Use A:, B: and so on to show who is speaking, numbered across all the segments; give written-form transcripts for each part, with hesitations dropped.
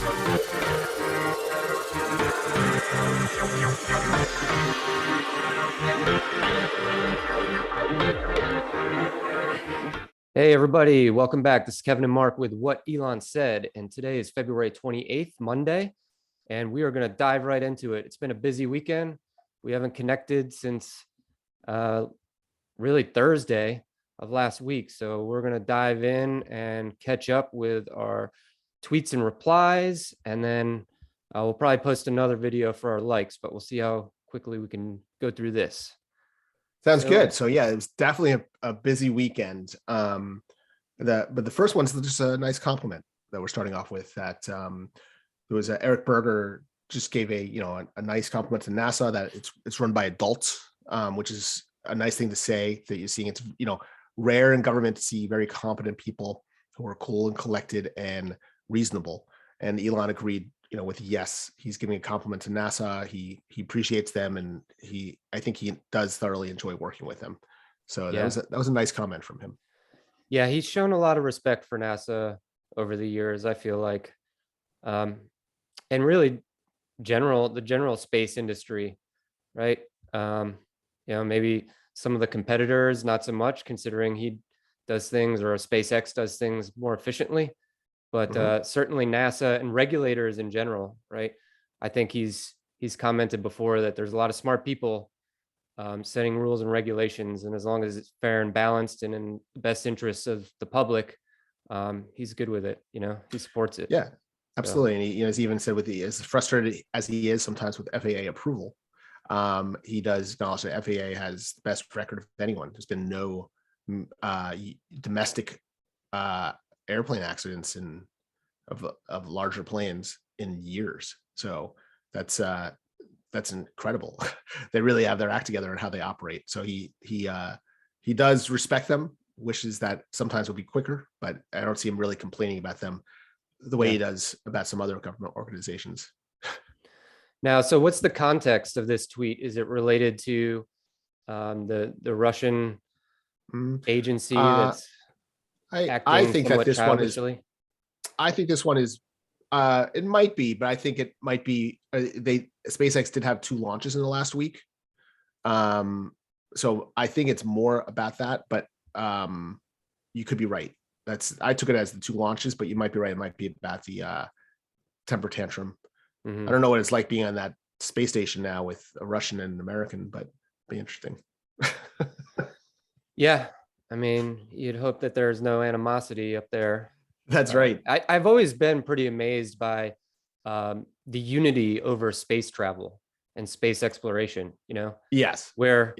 A: Hey, everybody. Welcome back. This is Kevin and Mark with What Elon Said. And today is February 28th, Monday. And we are going to dive right into it. It's been a busy weekend. We haven't connected since really Thursday of last week. So we're going to dive in and catch up with our tweets and replies. And then we'll probably post another video for our likes, but we'll see how quickly we can go through this.
B: Sounds good. So yeah, it was definitely a busy weekend. But the first one's just a nice compliment that we're starting off with. That there was Eric Berger just gave a nice compliment to NASA that it's run by adults, which is a nice thing to say. That you're seeing it's rare in government to see very competent people who are cool and collected and reasonable. And Elon agreed with yes, he's giving a compliment to NASA. He appreciates them, and I think he does thoroughly enjoy working with them. So yeah. that was a nice comment from him.
A: Yeah, he's shown a lot of respect for NASA over the years, I feel like, and really the general space industry, right? Maybe some of the competitors not so much, considering he does things, or SpaceX does things more efficiently. But certainly NASA and regulators in general, right? I think he's commented before that there's a lot of smart people setting rules and regulations, and as long as it's fair and balanced and in the best interests of the public, he's good with it. He supports it.
B: Yeah, absolutely. So. And he, as he even said, as frustrated as he is sometimes with FAA approval, he does acknowledge that FAA has the best record of anyone. There's been no domestic airplane accidents of larger planes in years. So that's incredible. They really have their act together in how they operate. So he does respect them, wishes that sometimes will be quicker, but I don't see him really complaining about them the way he does about some other government organizations.
A: Now, so what's the context of this tweet? Is it related to the Russian agency that's acting
B: I think that this
A: childishly?
B: one is. I think this one is. It might be, but I think it might be. SpaceX did have 2 launches in the last week, so I think it's more about that. But you could be right. I took it as the 2 launches, but you might be right. It might be about the temper tantrum. I don't know what it's like being on that space station now with a Russian and an American, but it'd be interesting.
A: Yeah, I mean, you'd hope that there's no animosity up there.
B: That's right.
A: I've always been pretty amazed by the unity over space travel and space exploration.
B: Yes.
A: Where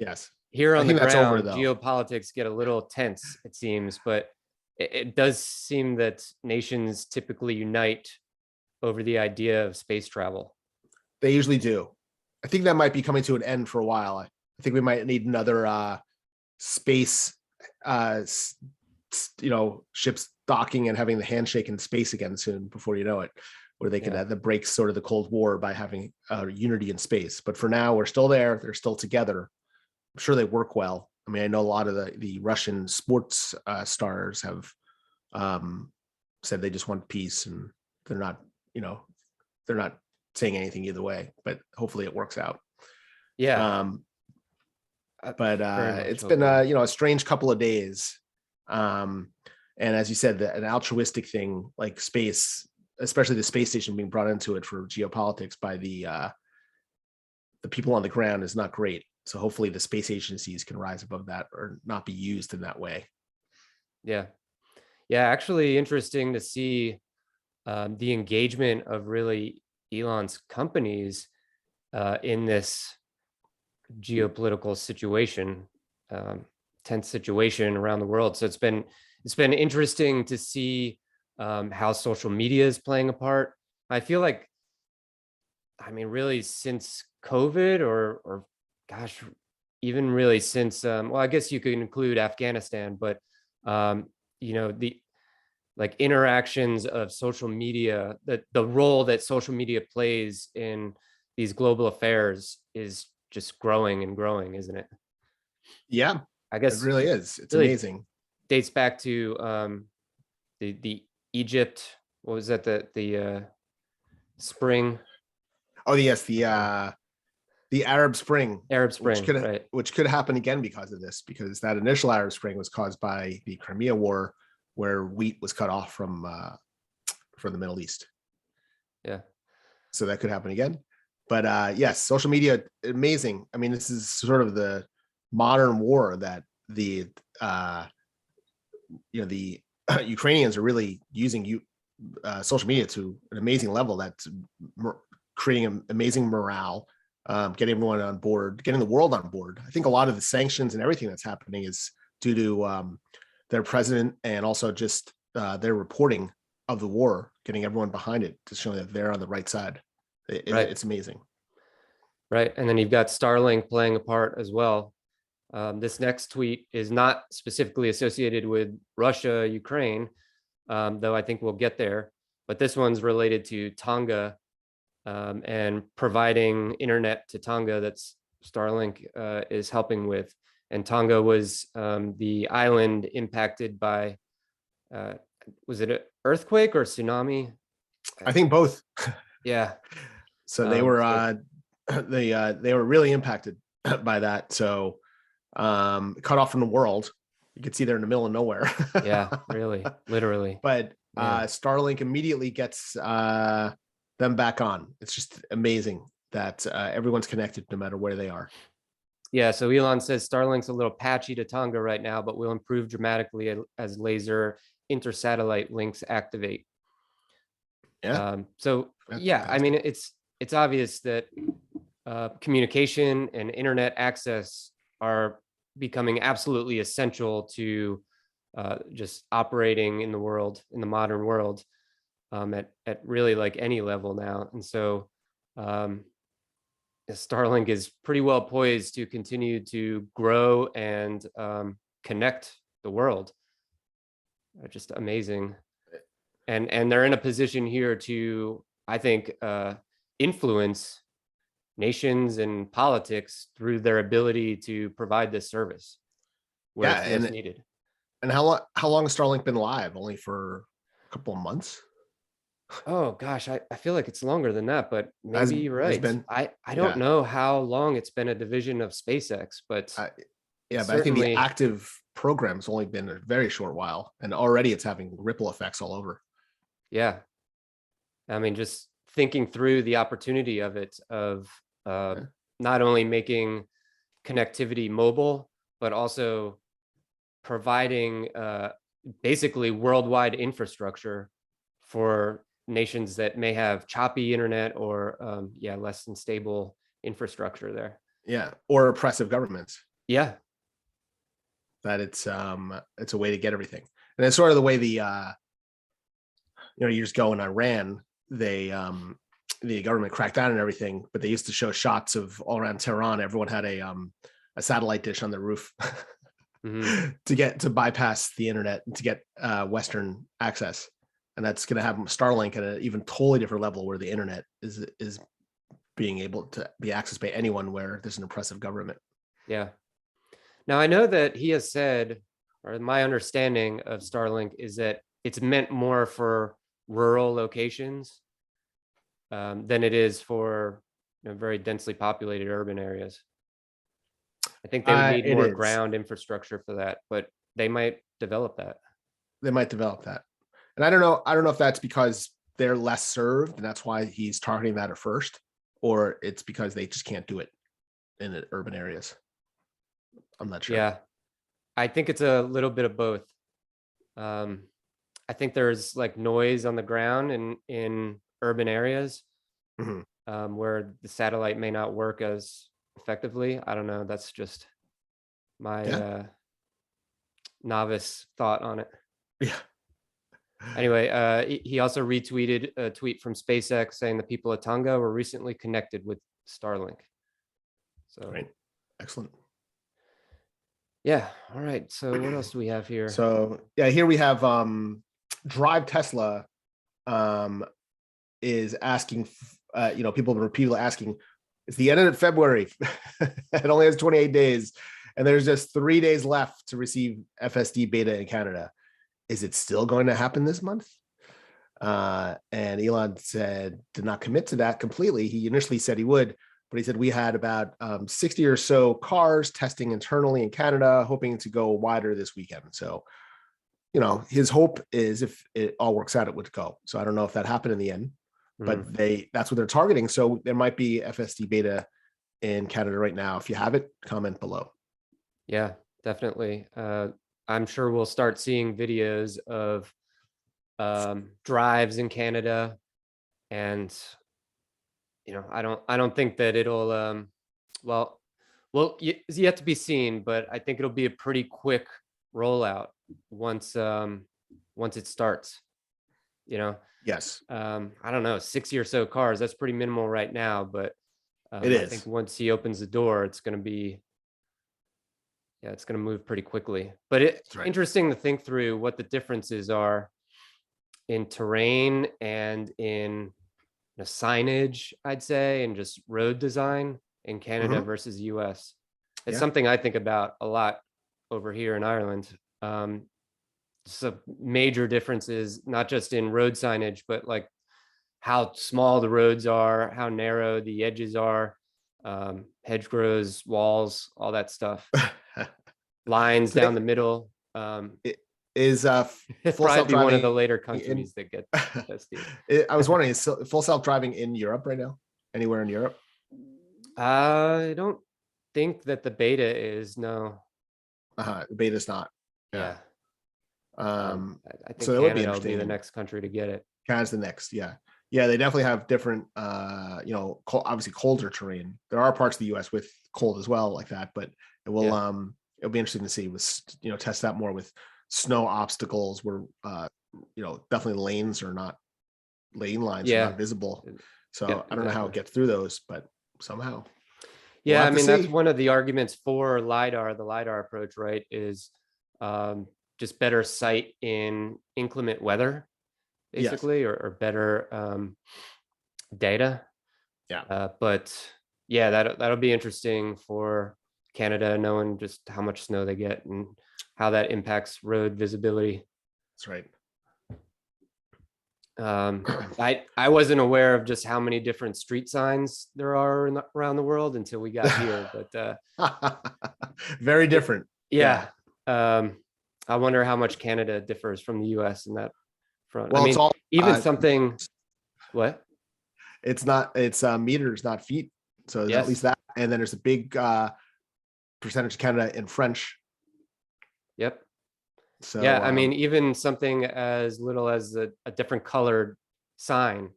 A: here on the ground, geopolitics get a little tense, it seems, but it does seem that nations typically unite over the idea of space travel.
B: They usually do. I think that might be coming to an end for a while. I think we might need another space, ships docking and having the handshake in space again soon, before you know it, where they can that breaks sort of the Cold War by having unity in space. But for now, we're still there. They're still together. I'm sure they work well. I mean, I know a lot of the Russian sports stars have said they just want peace, and they're not saying anything either way, but hopefully it works out.
A: Yeah.
B: But it's been a strange couple of days. And as you said, an altruistic thing like space, especially the space station being brought into it for geopolitics by the people on the ground, is not great. So hopefully the space agencies can rise above that, or not be used in that way.
A: Yeah. Actually interesting to see the engagement of really Elon's companies in this geopolitical situation, tense situation around the world. So it's been interesting to see how social media is playing a part. I feel like, really since COVID, or gosh, even really since, well, I guess you could include Afghanistan, but the interactions of social media, the role that social media plays in these global affairs is just growing and growing, isn't it?
B: Yeah,
A: I guess
B: it really is. It's really amazing.
A: Dates back to the Egypt. What was that? The spring.
B: Oh yes, the Arab Spring,
A: Arab Spring, right?
B: which could happen again because of this, because that initial Arab Spring was caused by the Crimea War, where wheat was cut off from the Middle East.
A: Yeah.
B: So that could happen again. But yes, social media, amazing. I mean, this is sort of the modern war that the the Ukrainians are really using social media to an amazing level. That's creating an amazing morale, getting everyone on board, getting the world on board. I think a lot of the sanctions and everything that's happening is due to their president, and also just their reporting of the war, getting everyone behind it to show that they're on the right side.
A: Right.
B: It's amazing.
A: Right. And then you've got Starlink playing a part as well. This next tweet is not specifically associated with Russia, Ukraine, though I think we'll get there. But this one's related to Tonga, and providing internet to Tonga that's Starlink is helping with. And Tonga was the island impacted by, was it an earthquake or tsunami?
B: I think both.
A: Yeah.
B: So they were they were really impacted by that. So cut off from the world. You could see they're in the middle of nowhere.
A: Yeah, really, literally.
B: But Starlink immediately gets them back on. It's just amazing that everyone's connected no matter where they are.
A: Yeah, so Elon says Starlink's a little patchy to Tonga right now, but will improve dramatically as laser intersatellite links activate.
B: Yeah.
A: So yeah, I mean, it's obvious that communication and internet access are becoming absolutely essential to just operating in the world, in the modern world, at really like any level now. And so Starlink is pretty well poised to continue to grow and connect the world. Just amazing. And they're in a position here to, I think, influence nations and politics through their ability to provide this service where it's most needed.
B: And how long has Starlink been live? Only for a couple of months?
A: Oh gosh, I feel like it's longer than that, but maybe you're right. I don't know how long it's been a division of SpaceX, but
B: but I think the active program's only been a very short while, and already it's having ripple effects all over.
A: Yeah. I mean, just thinking through the opportunity of it, of not only making connectivity mobile, but also providing basically worldwide infrastructure for nations that may have choppy internet or less than stable infrastructure there.
B: Yeah, or oppressive governments.
A: Yeah.
B: That it's a way to get everything. And it's sort of the way the years ago in Iran, they the government cracked down and everything, but they used to show shots of all around Tehran. Everyone had a satellite dish on their roof to bypass the internet and to get Western access. And that's going to have Starlink at an even totally different level, where the internet is being able to be accessed by anyone where there's an oppressive government.
A: Yeah. Now I know that he has said, or my understanding of Starlink is that it's meant more for rural locations than it is for very densely populated urban areas. I think they would need more ground infrastructure for that, but they might develop that.
B: They might develop that. And I don't know if that's because they're less served and that's why he's targeting that at first, or it's because they just can't do it in urban areas. I'm not sure.
A: Yeah, I think it's a little bit of both. I think there's like noise on the ground in urban areas where the satellite may not work as effectively. I don't know. That's just my novice thought on it.
B: Yeah.
A: Anyway, he also retweeted a tweet from SpaceX saying the people of Tonga were recently connected with Starlink. So
B: great. Excellent.
A: Yeah. All right. So what else do we have here?
B: So yeah, here we have Drive Tesla is asking, people have been repeatedly asking, it's the end of February. It only has 28 days. And there's just 3 days left to receive FSD beta in Canada. Is it still going to happen this month? And Elon did not commit to that completely. He initially said he would, but he said we had about 60 or so cars testing internally in Canada, hoping to go wider this weekend. So, his hope is if it all works out, it would go. So I don't know if that happened in the end, but that's what they're targeting. So there might be FSD beta in Canada right now. If you have it, comment below.
A: Yeah, definitely. I'm sure we'll start seeing videos of drives in Canada, and I don't think that it'll well it's yet to be seen, but I think it'll be a pretty quick rollout once it starts.
B: Yes,
A: I don't know, 60 or so cars, that's pretty minimal right now, but
B: it
A: I
B: is.
A: think once he opens the door, it's going to move pretty quickly. But it's interesting to think through what the differences are in terrain and in signage, I'd say, and just road design in Canada versus US. It's something I think about a lot over here in Ireland. So major differences, not just in road signage, but like how small the roads are, how narrow the edges are, hedgerows, walls, all that stuff. Lines down the middle.
B: It is full
A: probably one of the
B: self-driving
A: later countries that get tested.
B: I was wondering, is full self-driving in Europe right now? Anywhere in Europe?
A: I don't think that the beta is, no.
B: The beta's not.
A: Yeah.
B: I
A: think
B: so that
A: Canada
B: would be
A: will
B: interesting.
A: be the next country to get it.
B: Canada's the next, yeah. They definitely have different, obviously colder terrain. There are parts of the US with cold as well, like that, but it will, it'll be interesting to see with, test that more with snow obstacles where, definitely lane lines are not visible. So I don't know how it gets through those, but somehow.
A: Yeah, I mean, that's one of the arguments for LiDAR, the LiDAR approach, right, is just better sight in inclement weather, basically, or better data.
B: Yeah.
A: But yeah, that'll be interesting for Canada, knowing just how much snow they get and how that impacts road visibility.
B: That's right.
A: I wasn't aware of just how many different street signs there are around the world until we got here, but
B: very different.
A: Yeah. I wonder how much Canada differs from the US in that front.
B: Well,
A: I mean,
B: it's all
A: even something. What?
B: It's meters, not feet. So at least that, and then there's a big percentage of Canada in French.
A: Yep.
B: So
A: yeah, I mean, even something as little as a different colored sign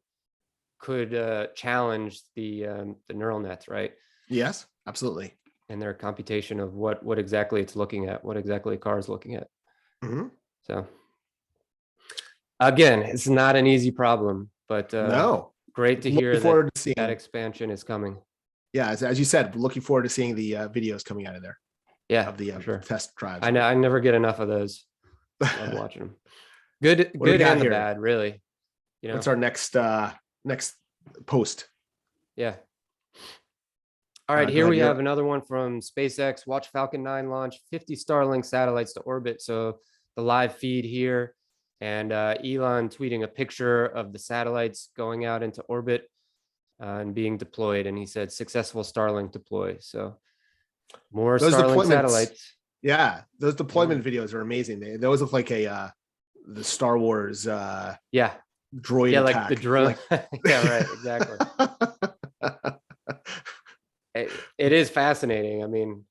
A: could challenge the neural nets, right?
B: Yes, absolutely.
A: And their computation of what exactly it's looking at, what exactly a car is looking at. So again, it's not an easy problem, but
B: no,
A: great to hear that expansion is coming.
B: Yeah, as you said, looking forward to seeing the videos coming out of there.
A: Yeah,
B: of the test drives.
A: I never get enough of those. Love watching them. Good and the bad, really.
B: What's our next post?
A: Yeah. All right, here we have another one from SpaceX. Watch Falcon 9 launch 50 Starlink satellites to orbit. So the live feed here, and Elon tweeting a picture of the satellites going out into orbit and being deployed. And he said successful Starlink deploy. So more Starlink satellites.
B: Yeah, those deployment videos are amazing. They always look like the Star Wars droid
A: like
B: attack.
A: The drone. Yeah, right, exactly. It is fascinating. I mean,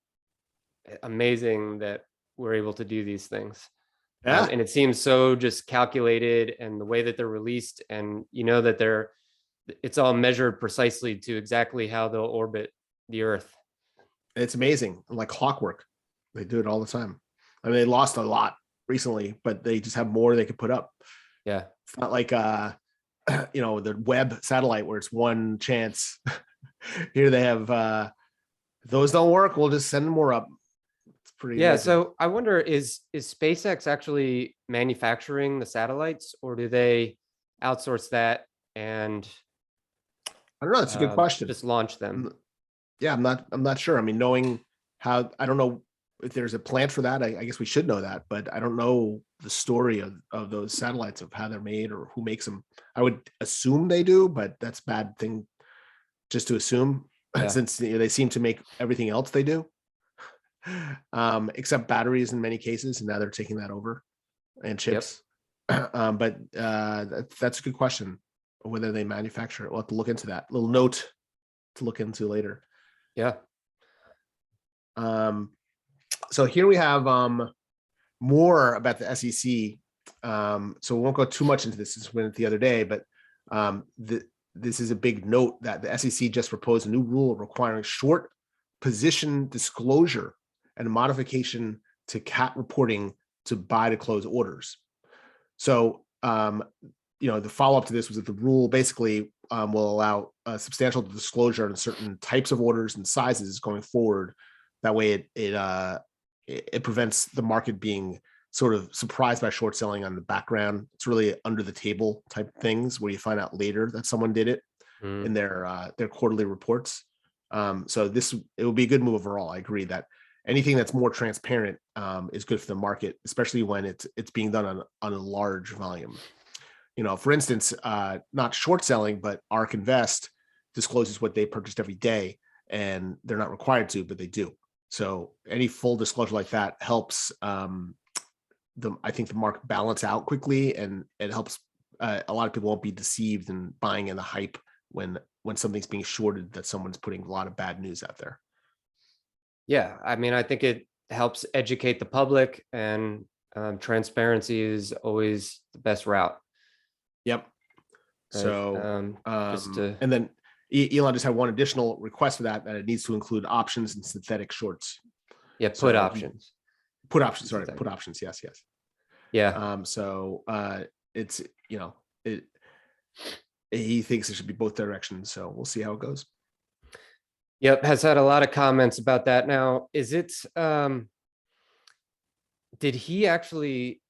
A: amazing that we're able to do these things. And it seems so just calculated, and the way that they're released, and that it's all measured precisely to exactly how they'll orbit the Earth.
B: It's amazing, like clockwork. They do it all the time. I mean, they lost a lot recently, but they just have more they could put up.
A: Yeah,
B: it's not like the Webb satellite where it's one chance. Here they have those don't work, we'll just send more up. It's pretty amazing.
A: So I wonder, is SpaceX actually manufacturing the satellites, or do they outsource that and
B: I don't know, that's a good question.
A: Just launch them?
B: Yeah, I'm not sure. I mean, knowing how, I don't know if there's a plan for that, I guess we should know that, but I don't know the story of those satellites, of how they're made or who makes them. I would assume they do, but that's a bad thing just to assume,
A: Yeah.
B: since they seem to make everything else they do, except batteries in many cases, and now they're taking that over, and
A: Yep.
B: chips. But that's a good question, whether they manufacture it. We'll have to look into that. Little note to look into later.
A: Yeah.
B: So here we have more about the SEC. So we won't go too much into this since we went the other day, but this is a big note that the SEC just proposed a new rule requiring short position disclosure and a modification to CAT reporting to buy to close orders. So, the follow-up to this was that the rule basically will allow substantial disclosure on certain types of orders and sizes going forward. That way it prevents the market being sort of surprised by short selling on the background. It's really under the table type things where you find out later that someone did it in their quarterly reports. So it will be a good move overall. I agree that anything that's more transparent is good for the market, especially when it's being done on a large volume. For instance, not short selling, but ARK Invest discloses what they purchased every day, and they're not required to, but they do. So any full disclosure like that helps I think the market balance out quickly, and it helps a lot of people won't be deceived and buying in the hype when something's being shorted, that someone's putting a lot of bad news out there.
A: Yeah. I mean, I think it helps educate the public, and transparency is always the best route.
B: Yep.
A: Right?
B: So, and then Elon just had one additional request for that it needs to include options and synthetic shorts.
A: Yeah, put options.
B: Put options. Sorry, put options. Yes.
A: Yeah.
B: So it's he thinks it should be both directions. So we'll see how it goes.
A: Yep, has had a lot of comments about that. Now, is it? Did he actually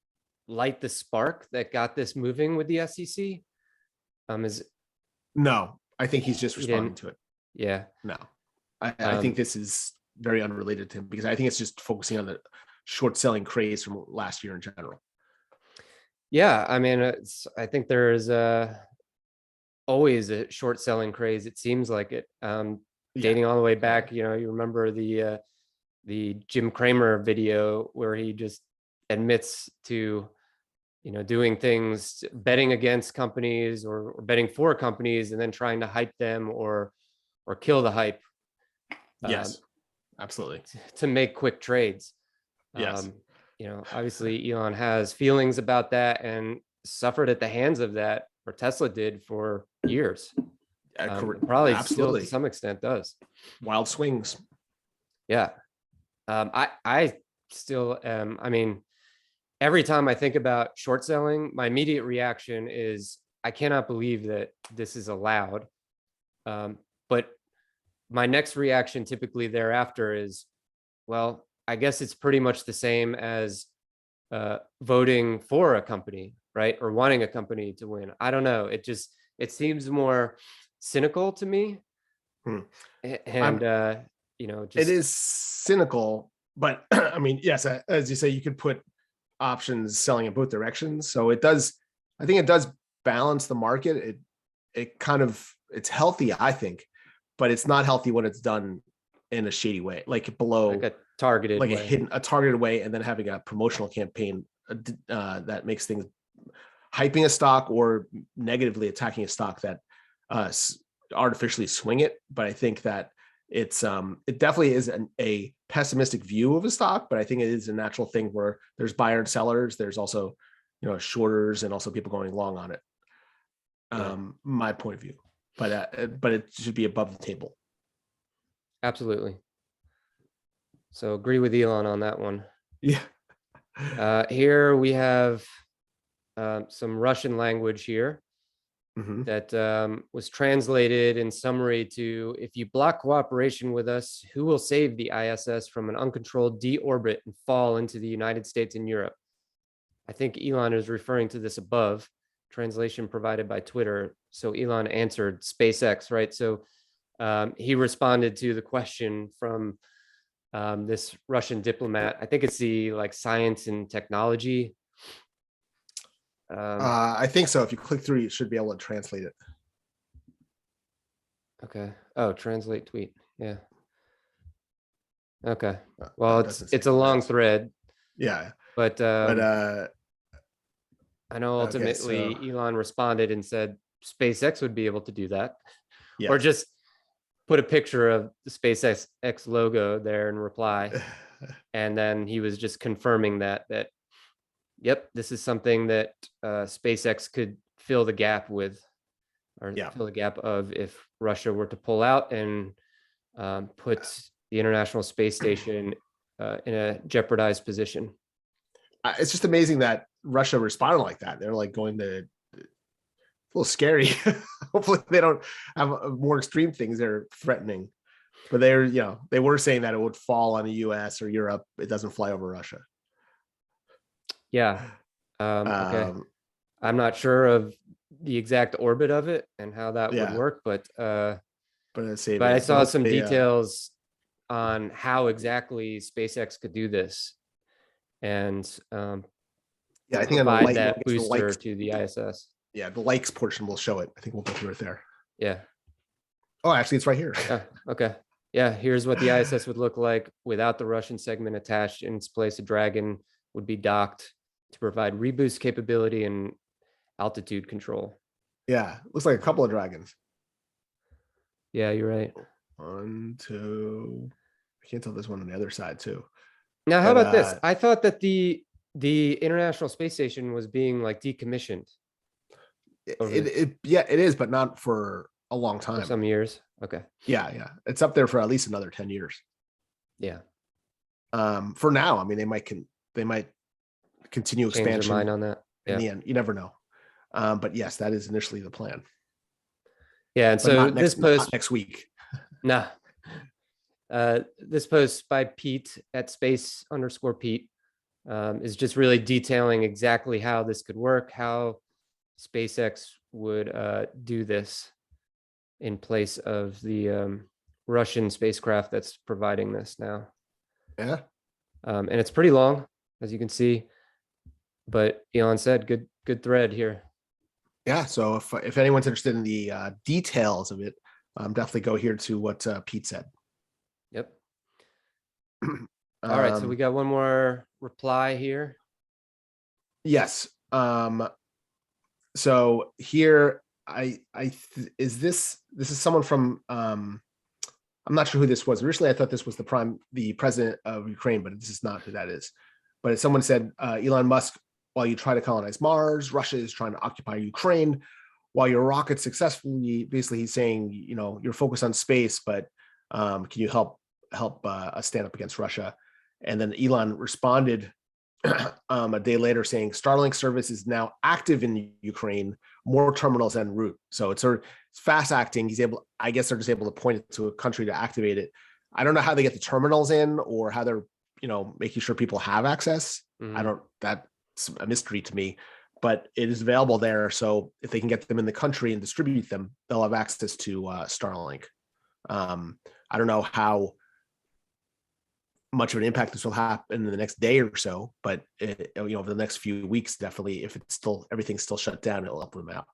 A: light the spark that got this moving with the SEC?
B: No, I think he's just responding to it.
A: Yeah.
B: No, I think this is very unrelated to him, because I think it's just focusing on the short selling craze from last year in general.
A: Yeah, I mean, I think there is always a short selling craze. It seems like it, dating all the way back. You remember the Jim Cramer video where he just admits to doing things, betting against companies or betting for companies, and then trying to hype them or kill the hype.
B: Yes, absolutely.
A: To make quick trades.
B: Yes.
A: Obviously Elon has feelings about that and suffered at the hands of that, or Tesla did, for years. Probably
B: absolutely.
A: Still to some extent does.
B: Wild swings.
A: Yeah. I still am. I mean, every time I think about short selling, my immediate reaction is, I cannot believe that this is allowed. But my next reaction typically thereafter is, well, I guess it's pretty much the same as voting for a company, right? Or wanting a company to win. I don't know. It seems more cynical to me. And
B: it is cynical, but I mean, yes, as you say, you could put options selling in both directions. So I think it does balance the market. It's healthy, I think, but it's not healthy when it's done in a shady way, like below,
A: like a targeted way.
B: a targeted way, and then having a promotional campaign that makes things, hyping a stock or negatively attacking a stock that artificially swing it. But I think that it definitely is a pessimistic view of a stock, but I think it is a natural thing where there's buyer and sellers. There's also, shorters, and also people going long on it. My point of view, but it should be above the table.
A: Absolutely. So agree with Elon on that one.
B: Yeah.
A: Here we have some Russian language here. That was translated in summary to: if you block cooperation with us, who will save the ISS from an uncontrolled deorbit and fall into the United States and Europe? I think Elon is referring to this above. Translation provided by Twitter. So Elon answered SpaceX, right? So he responded to the question from this Russian diplomat. I think it's the like science and technology.
B: I think so. If you click through, you should be able to translate it.
A: Okay. Oh, translate tweet. Yeah. Okay. Well, it's a long thread.
B: Yeah.
A: But I know
B: okay,
A: ultimately Elon responded and said SpaceX would be able to do that,
B: yeah.
A: or just put a picture of the SpaceX logo there in reply. And then he was just confirming that yep, this is something that SpaceX could fill the gap with, or fill the gap of, if Russia were to pull out and put the International Space Station in a jeopardized position.
B: It's just amazing that Russia responded like that. They're like going to, a little scary. Hopefully they don't have more extreme things they're threatening. But they're, they were saying that it would fall on the US or Europe. It doesn't fly over Russia.
A: Yeah. Okay. I'm not sure of the exact orbit of it and how that would work, but I saw some details on how exactly SpaceX could do this, and
B: I think
A: provide that booster to the ISS.
B: Yeah, the likes portion will show it. I think we'll go through it there.
A: Yeah.
B: Oh, actually, it's right here.
A: Okay. Yeah, here's what the ISS would look like without the Russian segment attached. In its place, a Dragon would be docked to provide reboost capability and altitude control.
B: Yeah, looks like a couple of Dragons.
A: Yeah, you're right.
B: 1, 2. I can't tell this one on the other side too.
A: Now, how about this? I thought that the International Space Station was being like decommissioned.
B: It is, but not for a long time.
A: For some years. Okay.
B: Yeah. It's up there for at least another 10 years.
A: Yeah.
B: For now, I mean, they might continue
A: Change
B: expansion.
A: their mind on that.
B: In the end, you never know. But yes, that is initially the plan.
A: Yeah, and so
B: this post next week.
A: No. This post by Pete at space_Pete is just really detailing exactly how this could work, how SpaceX would do this in place of the Russian spacecraft that's providing this now.
B: Yeah.
A: And it's pretty long, as you can see, but Elon said good thread here.
B: Yeah, so if anyone's interested in the details of it, definitely go here to what Pete said.
A: Yep. All right, so we got one more reply here.
B: Yes. So here, is this is someone from I'm not sure who this was. Originally, I thought this was the president of Ukraine, but this is not who that is. But someone said, Elon Musk, while you try to colonize Mars, Russia is trying to occupy Ukraine. While your rocket successfully, basically he's saying, you're focused on space, but can you help us stand up against Russia? And then Elon responded a day later saying, Starlink service is now active in Ukraine, more terminals en route. So it's fast acting. I guess they're just able to point it to a country to activate it. I don't know how they get the terminals in or how they're, making sure people have access.
A: Mm-hmm.
B: That's a mystery to me, but it is available there. So if they can get them in the country and distribute them, they'll have access to Starlink. I don't know how much of an impact this will happen in the next day or so, but over the next few weeks, definitely, if everything's still shut down, it'll help them out.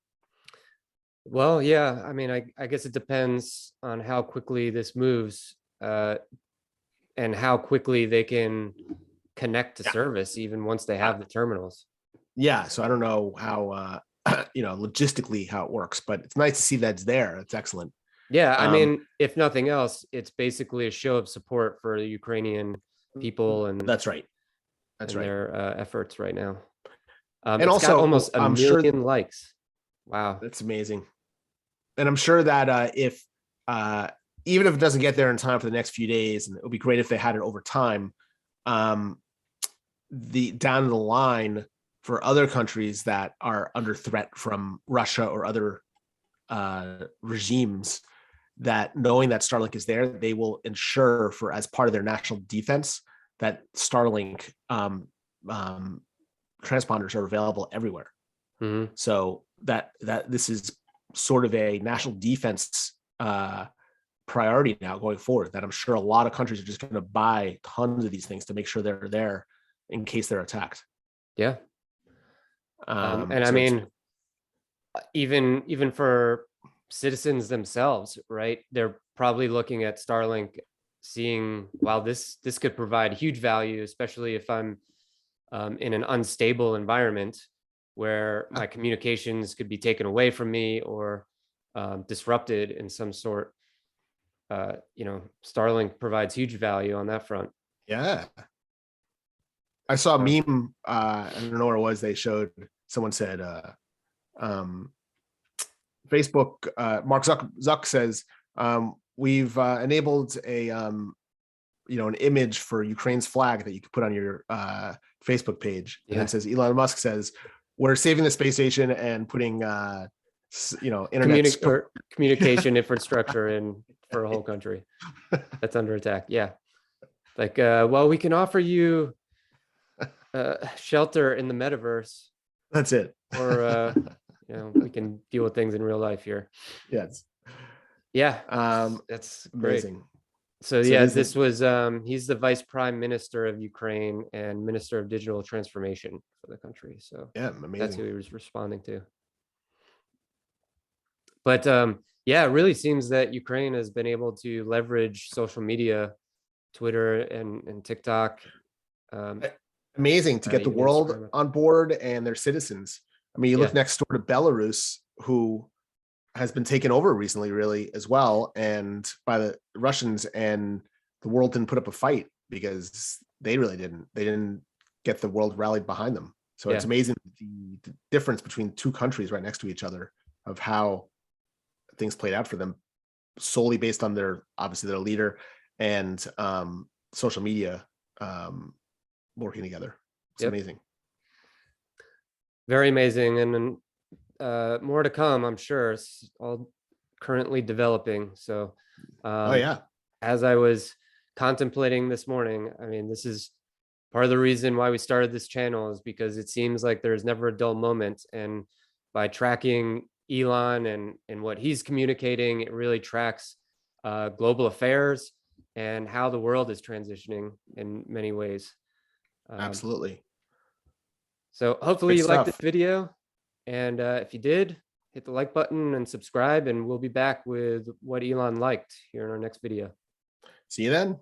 A: Well, yeah, I mean, I guess it depends on how quickly this moves, and how quickly they can connect to service, even once they have the terminals.
B: Yeah, so I don't know how logistically how it works, but it's nice to see that it's there. It's excellent.
A: Yeah, I mean, if nothing else, it's basically a show of support for the Ukrainian people, and
B: that's right. That's right.
A: Their efforts right now.
B: And also, got
A: almost a million likes. Wow,
B: that's amazing. And I'm sure that if even if it doesn't get there in time for the next few days, and it would be great if they had it over time, down the line for other countries that are under threat from Russia or other regimes, that knowing that Starlink is there, they will ensure as part of their national defense that Starlink transponders are available everywhere. So that this is sort of a national defense priority now going forward, that I'm sure a lot of countries are just going to buy tons of these things to make sure they're there in case they're attacked.
A: Yeah. And I
B: So
A: mean, even for citizens themselves, right? They're probably looking at Starlink, seeing, wow, this could provide huge value, especially if I'm in an unstable environment where my communications could be taken away from me or disrupted in some sort. Starlink provides huge value on that front.
B: yeah. I saw a
A: So,
B: meme, I don't know where it was, they showed, someone said, Facebook, Mark Zuck says, we've enabled a an image for Ukraine's flag that you could put on your Facebook page. And then says, Elon Musk says, we're saving the space station and putting internet
A: communication infrastructure in for a whole country that's under attack. Yeah. Like, well, we can offer you shelter in the metaverse.
B: That's it.
A: Or we can deal with things in real life here.
B: Yes.
A: Yeah. That's great. Amazing. So yeah, this was he's the vice prime minister of Ukraine and minister of digital transformation for the country. So
B: yeah, amazing.
A: That's who he was responding to. But yeah, it really seems that Ukraine has been able to leverage social media, Twitter and TikTok.
B: Amazing to get the world Instagram on board and their citizens. I mean, you look next door to Belarus, who has been taken over recently, really, as well, and by the Russians, and the world didn't put up a fight because they really didn't. They didn't get the world rallied behind them. So it's amazing the difference between two countries right next to each other of how things played out for them, solely based on their leader and social media working together. It's amazing.
A: Very amazing. And more to come, I'm sure. It's all currently developing. So as I was contemplating this morning, I mean, this is part of the reason why we started this channel, is because it seems like there's never a dull moment. And by tracking Elon and what he's communicating, it really tracks global affairs and how the world is transitioning in many ways.
B: Absolutely.
A: So hopefully you liked this video. And if you did, hit the like button and subscribe, and we'll be back with what Elon liked here in our next video.
B: See you then.